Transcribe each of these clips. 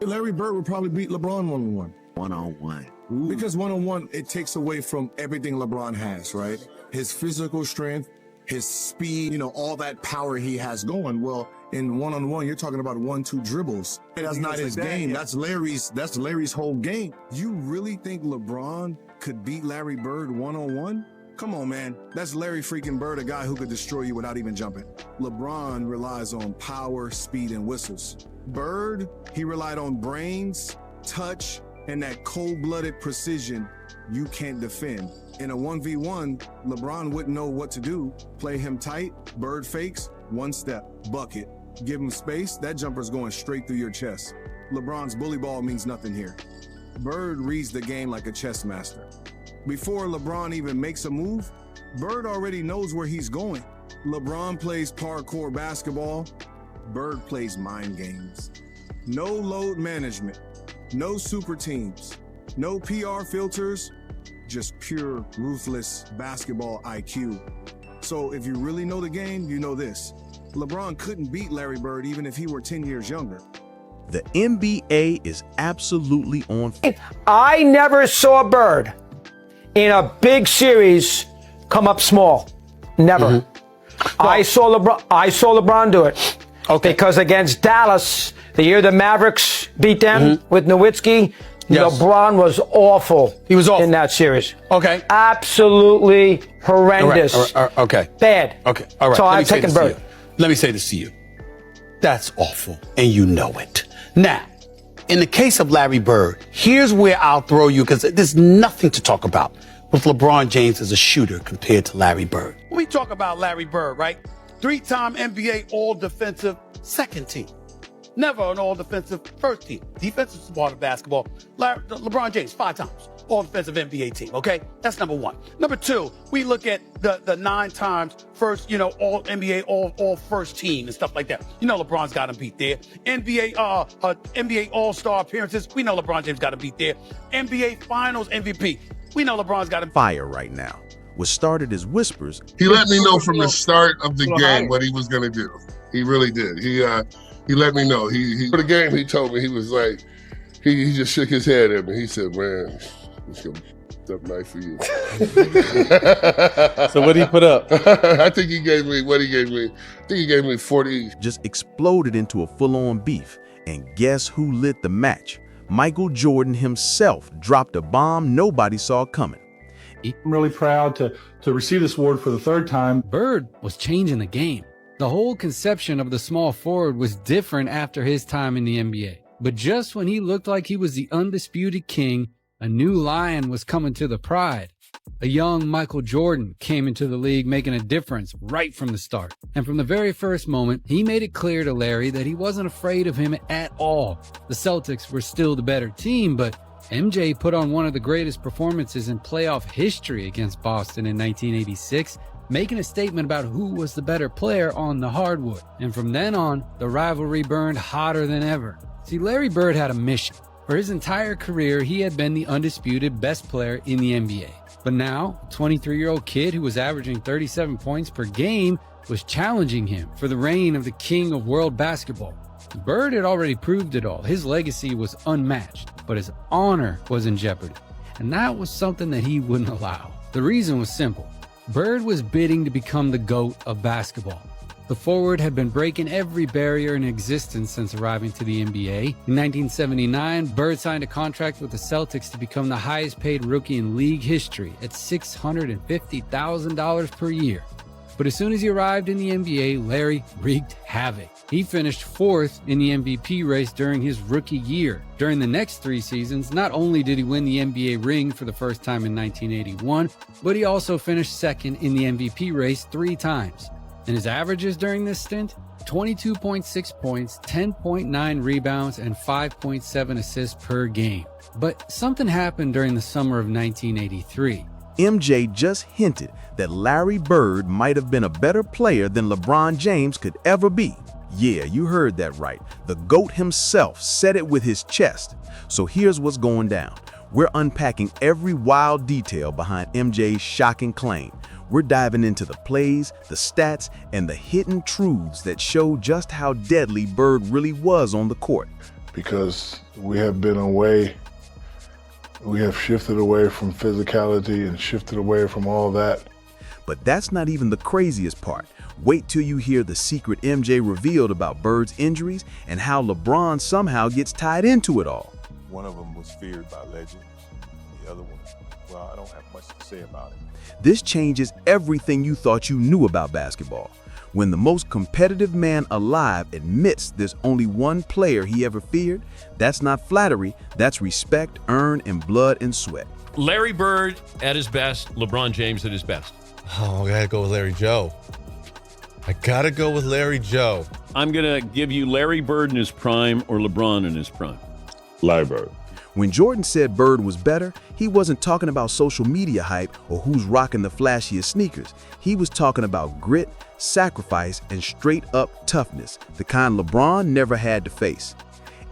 Larry Bird would probably beat LeBron one-on-one. One-on-one. Because one-on-one, it takes away from everything LeBron has, right? His physical strength, his speed, all that power he has going. Well, in one-on-one, you're talking about 1-2 dribbles. That's not his game. That's Larry's whole game. You really think LeBron could beat Larry Bird one-on-one? Come on, man. That's Larry freaking Bird, a guy who could destroy you without even jumping. LeBron relies on power, speed, and whistles. Bird, he relied on brains, touch, and that cold-blooded precision you can't defend. In a 1v1, LeBron wouldn't know what to do. Play him tight, Bird fakes, one step, bucket. Give him space, that jumper's going straight through your chest. LeBron's bully ball means nothing here. Bird reads the game like a chess master. Before LeBron even makes a move, Bird already knows where he's going. LeBron plays parkour basketball, Bird plays mind games. No load management, no super teams, no PR filters, just pure, ruthless basketball IQ. So if you really know the game, you know this. LeBron couldn't beat Larry Bird even if he were 10 years younger. The NBA is absolutely on. I never saw Bird in a big series come up small. Never. I saw LeBron do it. Okay. Because against Dallas, the year the Mavericks beat them with Nowitzki, Yes. LeBron was awful. He was awful in that series. Okay. Absolutely horrendous. All right. Okay. Bad. Okay. All right. So Let me I've say taken this to Bird. you. Let me say this to you. That's awful, and you know it. Now, in the case of Larry Bird, here's where I'll throw you, because there's nothing to talk about with LeBron James as a shooter compared to Larry Bird. When we talk about Larry Bird, right? 3-time NBA All-Defensive second team. Never an All-Defensive first team. Defensive part of basketball. LeBron James, 5 times All-Defensive NBA team, okay? That's number one. Number two, we look at the 9 times first, All-NBA, all first team and stuff like that. LeBron's got him beat there. NBA All-Star appearances, we know LeBron James got him beat there. NBA Finals MVP, we know LeBron's got him. Fire right now. What started as whispers. He let me know from the start of the game what he was going to do. He really did. He let me know. For the game, he told me, he was like, he just shook his head at me. He said, man, it's going to be up nice for you. So what did he put up? I think he gave me 40. Just exploded into a full-on beef. And guess who lit the match? Michael Jordan himself dropped a bomb nobody saw coming. I'm really proud to receive this award for the 3rd time. Bird was changing the game. The whole conception of the small forward was different after his time in the NBA. But just when he looked like he was the undisputed king, a new lion was coming to the pride. A young Michael Jordan came into the league making a difference right from the start. And from the very first moment, he made it clear to Larry that he wasn't afraid of him at all. The Celtics were still the better team, but MJ put on one of the greatest performances in playoff history against Boston in 1986, making a statement about who was the better player on the hardwood. And from then on, the rivalry burned hotter than ever. See, Larry Bird had a mission. For his entire career, he had been the undisputed best player in the NBA. But now, a 23-year-old kid who was averaging 37 points per game was challenging him for the reign of the king of world basketball. Bird had already proved it all. His legacy was unmatched, but his honor was in jeopardy. And that was something that he wouldn't allow. The reason was simple. Bird was bidding to become the GOAT of basketball. The forward had been breaking every barrier in existence since arriving to the NBA. In 1979, Bird signed a contract with the Celtics to become the highest paid rookie in league history at $650,000 per year. But as soon as he arrived in the NBA, Larry wreaked havoc. He finished 4th in the MVP race during his rookie year. During the next 3 seasons, not only did he win the NBA ring for the first time in 1981, but he also finished 2nd in the MVP race 3 times. And his averages during this stint? 22.6 points, 10.9 rebounds, and 5.7 assists per game. But something happened during the summer of 1983. MJ just hinted that Larry Bird might have been a better player than LeBron James could ever be. Yeah, you heard that right. The GOAT himself said it with his chest. So here's what's going down. We're unpacking every wild detail behind MJ's shocking claim. We're diving into the plays, the stats, and the hidden truths that show just how deadly Bird really was on the court. because we have shifted away from physicality and shifted away from all that. But that's not even the craziest part. Wait till you hear the secret MJ revealed about Bird's injuries and how LeBron somehow gets tied into it all. One of them was feared by legends. The other one, well, I don't have much to say about it. This changes everything you thought you knew about basketball. When the most competitive man alive admits there's only one player he ever feared, that's not flattery, that's respect earned in blood and sweat. Larry Bird at his best, LeBron James at his best. Oh, I gotta go with Larry Joe. I'm gonna give you Larry Bird in his prime or LeBron in his prime. Larry Bird. When Jordan said Bird was better, he wasn't talking about social media hype or who's rocking the flashiest sneakers. He was talking about grit, sacrifice, and straight-up toughness, the kind LeBron never had to face.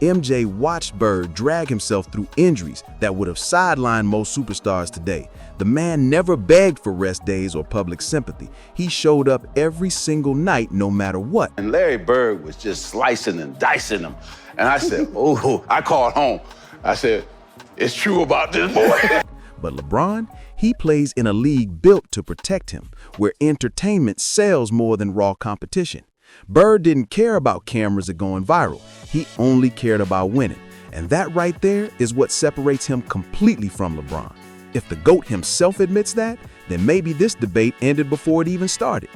MJ watched Bird drag himself through injuries that would have sidelined most superstars today. The man never begged for rest days or public sympathy. He showed up every single night, no matter what. And Larry Bird was just slicing and dicing them. And I said, oh, I called home. I said, it's true about this boy. But LeBron, he plays in a league built to protect him, where entertainment sells more than raw competition. Bird didn't care about cameras or going viral. He only cared about winning. And that right there is what separates him completely from LeBron. If the GOAT himself admits that, then maybe this debate ended before it even started.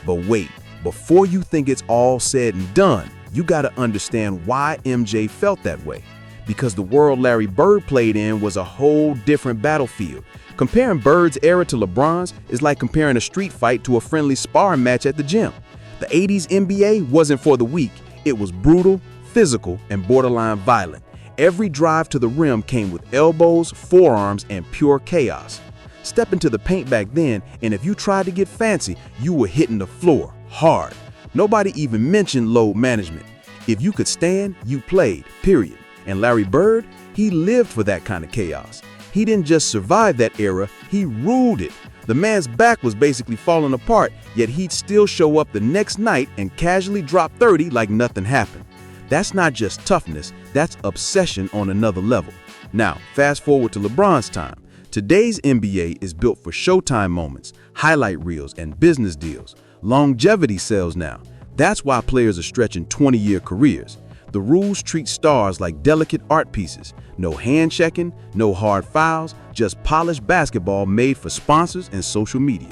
But wait, before you think it's all said and done, you gotta understand why MJ felt that way. Because the world Larry Bird played in was a whole different battlefield. Comparing Bird's era to LeBron's is like comparing a street fight to a friendly sparring match at the gym. The 80s NBA wasn't for the weak. It was brutal, physical, and borderline violent. Every drive to the rim came with elbows, forearms, and pure chaos. Step into the paint back then, and if you tried to get fancy, you were hitting the floor hard. Nobody even mentioned load management. If you could stand, you played, period. And Larry Bird, he lived for that kind of chaos. He didn't just survive that era, he ruled it. The man's back was basically falling apart, yet he'd still show up the next night and casually drop 30 like nothing happened. That's not just toughness, that's obsession on another level. Now, fast forward to LeBron's time. Today's NBA is built for showtime moments, highlight reels, and business deals. Longevity sells now. That's why players are stretching 20-year careers. The rules treat stars like delicate art pieces. No hand checking, no hard fouls, just polished basketball made for sponsors and social media.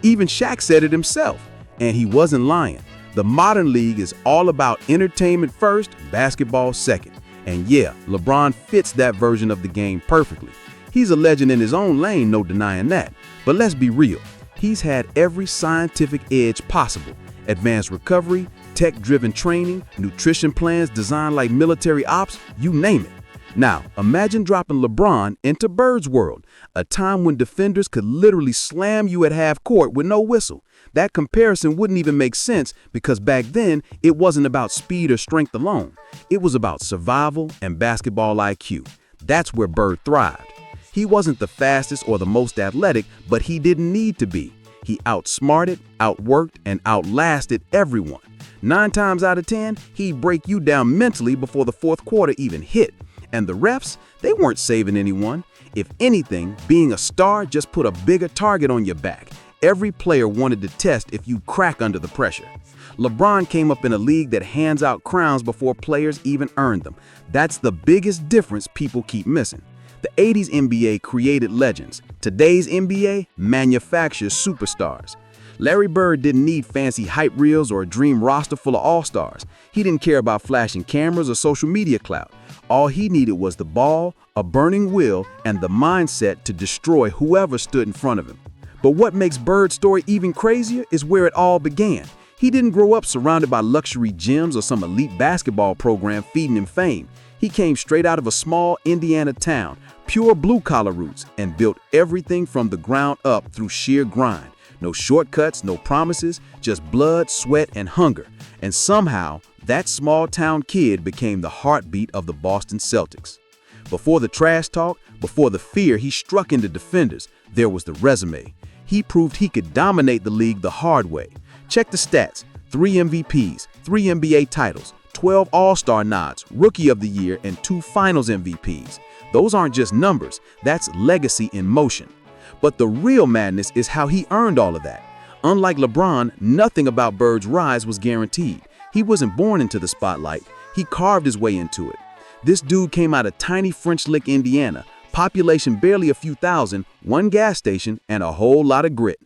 Even Shaq said it himself, and he wasn't lying. The modern league is all about entertainment first, basketball second. And yeah, LeBron fits that version of the game perfectly. He's a legend in his own lane, no denying that. But let's be real, he's had every scientific edge possible. Advanced recovery, tech-driven training, nutrition plans designed like military ops, you name it. Now, imagine dropping LeBron into Bird's world, a time when defenders could literally slam you at half court with no whistle. That comparison wouldn't even make sense because back then, it wasn't about speed or strength alone. It was about survival and basketball IQ. That's where Bird thrived. He wasn't the fastest or the most athletic, but he didn't need to be. He outsmarted, outworked, and outlasted everyone. 9 times out of 10, he'd break you down mentally before the fourth quarter even hit. And the refs, they weren't saving anyone. If anything, being a star just put a bigger target on your back. Every player wanted to test if you crack under the pressure. LeBron came up in a league that hands out crowns before players even earned them. That's the biggest difference people keep missing. The 80s NBA created legends. Today's NBA manufactures superstars. Larry Bird didn't need fancy hype reels or a dream roster full of all-stars. He didn't care about flashing cameras or social media clout. All he needed was the ball, a burning will, and the mindset to destroy whoever stood in front of him. But what makes Bird's story even crazier is where it all began. He didn't grow up surrounded by luxury gyms or some elite basketball program feeding him fame. He came straight out of a small Indiana town, pure blue-collar roots, and built everything from the ground up through sheer grind. No shortcuts, no promises, just blood, sweat, and hunger. And somehow, that small-town kid became the heartbeat of the Boston Celtics. Before the trash talk, before the fear, he struck into defenders. There was the resume. He proved he could dominate the league the hard way. Check the stats. 3 MVPs, 3 NBA titles, 12 All-Star nods, Rookie of the Year, and 2 Finals MVPs. Those aren't just numbers, that's legacy in motion. But the real madness is how he earned all of that. Unlike LeBron, nothing about Bird's rise was guaranteed. He wasn't born into the spotlight, he carved his way into it. This dude came out of tiny French Lick, Indiana, population barely a few thousand, 1 gas station, and a whole lot of grit.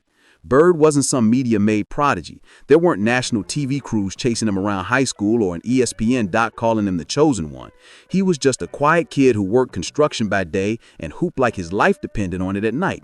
Bird wasn't some media-made prodigy. There weren't national TV crews chasing him around high school or an ESPN doc calling him the chosen one. He was just a quiet kid who worked construction by day and hooped like his life depended on it at night.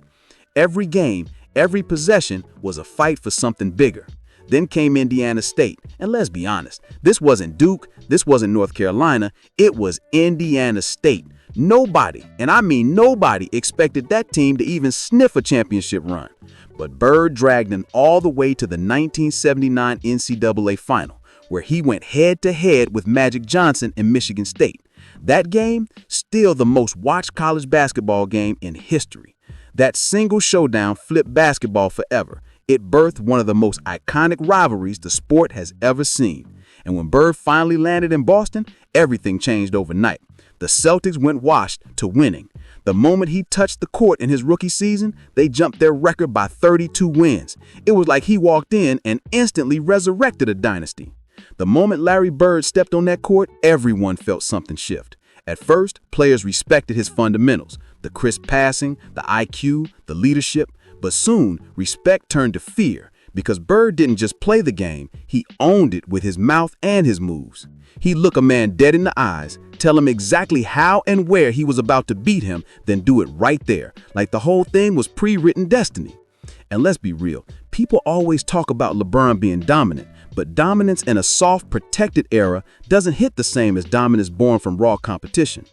Every game, every possession was a fight for something bigger. Then came Indiana State, and let's be honest, this wasn't Duke, this wasn't North Carolina, it was Indiana State. Nobody, and I mean nobody, expected that team to even sniff a championship run. But Bird dragged them all the way to the 1979 NCAA Final, where he went head-to-head with Magic Johnson in Michigan State. That game, still the most watched college basketball game in history. That single showdown flipped basketball forever. It birthed one of the most iconic rivalries the sport has ever seen. And when Bird finally landed in Boston, everything changed overnight. The Celtics went washed to winning. The moment he touched the court in his rookie season, they jumped their record by 32 wins. It was like he walked in and instantly resurrected a dynasty. The moment Larry Bird stepped on that court, everyone felt something shift. At first, players respected his fundamentals, the crisp passing, the IQ, the leadership, but soon respect turned to fear because Bird didn't just play the game, he owned it with his mouth and his moves. He'd look a man dead in the eyes, tell him exactly how and where he was about to beat him, then do it right there, like the whole thing was pre-written destiny. And let's be real, people always talk about LeBron being dominant, but dominance in a soft, protected era doesn't hit the same as dominance born from raw competition.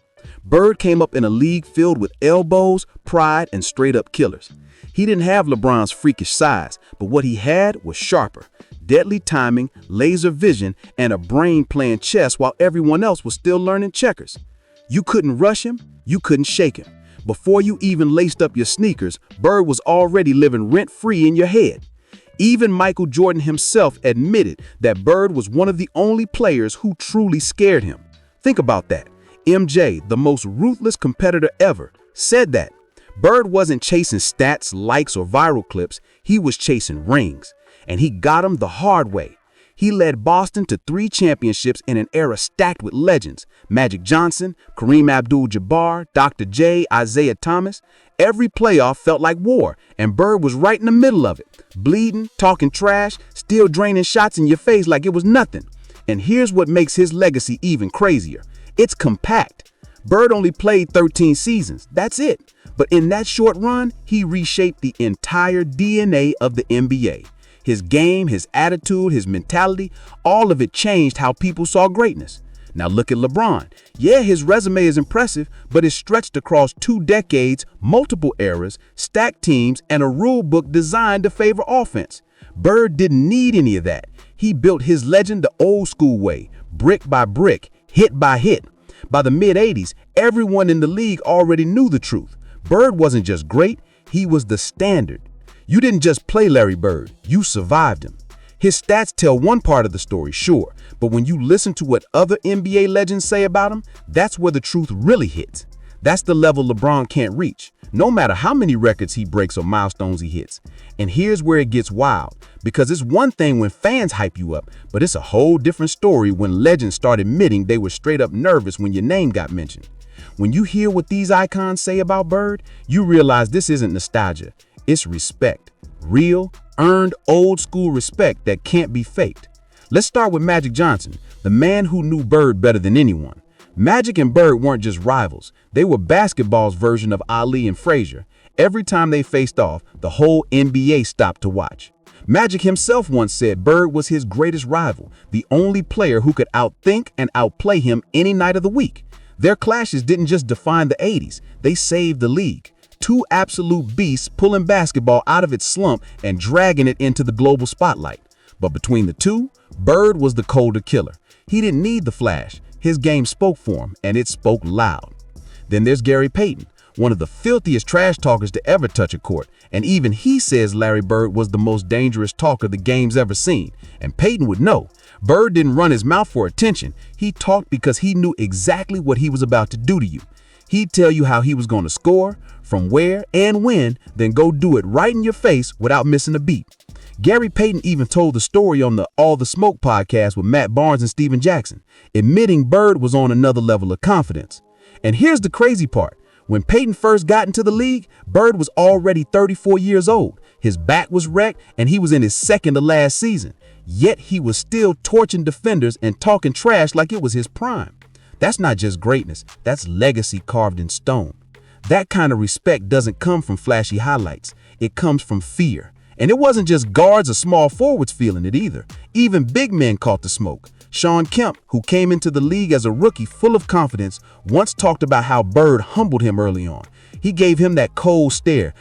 Bird came up in a league filled with elbows, pride, and straight-up killers. He didn't have LeBron's freakish size, but what he had was sharper, deadly timing, laser vision, and a brain playing chess while everyone else was still learning checkers. You couldn't rush him, you couldn't shake him. Before you even laced up your sneakers, Bird was already living rent-free in your head. Even Michael Jordan himself admitted that Bird was one of the only players who truly scared him. Think about that. MJ, the most ruthless competitor ever, said that. Bird wasn't chasing stats, likes, or viral clips. He was chasing rings. And he got them the hard way. He led Boston to 3 championships in an era stacked with legends. Magic Johnson, Kareem Abdul-Jabbar, Dr. J, Isaiah Thomas. Every playoff felt like war, and Bird was right in the middle of it. Bleeding, talking trash, still draining shots in your face like it was nothing. And here's what makes his legacy even crazier. It's compact. Bird only played 13 seasons, that's it. But in that short run, he reshaped the entire DNA of the NBA. His game, his attitude, his mentality, all of it changed how people saw greatness. Now look at LeBron. Yeah, his resume is impressive, but it's stretched across 2 decades, multiple eras, stacked teams, and a rule book designed to favor offense. Bird didn't need any of that. He built his legend the old school way, brick by brick, hit by hit. By the mid-'80s, everyone in the league already knew the truth. Bird wasn't just great, he was the standard. You didn't just play Larry Bird, you survived him. His stats tell one part of the story, sure, but when you listen to what other NBA legends say about him, that's where the truth really hits. That's the level LeBron can't reach, no matter how many records he breaks or milestones he hits. And here's where it gets wild, because it's one thing when fans hype you up, but it's a whole different story when legends start admitting they were straight up nervous when your name got mentioned. When you hear what these icons say about Bird, you realize this isn't nostalgia, it's respect. Real, earned, old school respect that can't be faked. Let's start with Magic Johnson, the man who knew Bird better than anyone. Magic and Bird weren't just rivals, they were basketball's version of Ali and Frazier. Every time they faced off, the whole NBA stopped to watch. Magic himself once said Bird was his greatest rival, the only player who could outthink and outplay him any night of the week. Their clashes didn't just define the 80s, they saved the league. 2 absolute beasts pulling basketball out of its slump and dragging it into the global spotlight. But between the two, Bird was the colder killer. He didn't need the flash. His game spoke for him, and it spoke loud. Then there's Gary Payton, one of the filthiest trash talkers to ever touch a court. And even he says Larry Bird was the most dangerous talker the game's ever seen. And Peyton would know. Bird didn't run his mouth for attention. He talked because he knew exactly what he was about to do to you. He'd tell you how he was going to score, from where and when, then go do it right in your face without missing a beat. Gary Payton even told the story on the All the Smoke podcast with Matt Barnes and Steven Jackson, admitting Bird was on another level of confidence. And here's the crazy part. When Peyton first got into the league, Bird was already 34 years old. His back was wrecked and he was in his second to last season. Yet he was still torching defenders and talking trash like it was his prime. That's not just greatness, that's legacy carved in stone. That kind of respect doesn't come from flashy highlights. It comes from fear. And it wasn't just guards or small forwards feeling it either. Even big men caught the smoke. Sean Kemp, who came into the league as a rookie full of confidence, once talked about how Bird humbled him early on. He gave him that cold stare,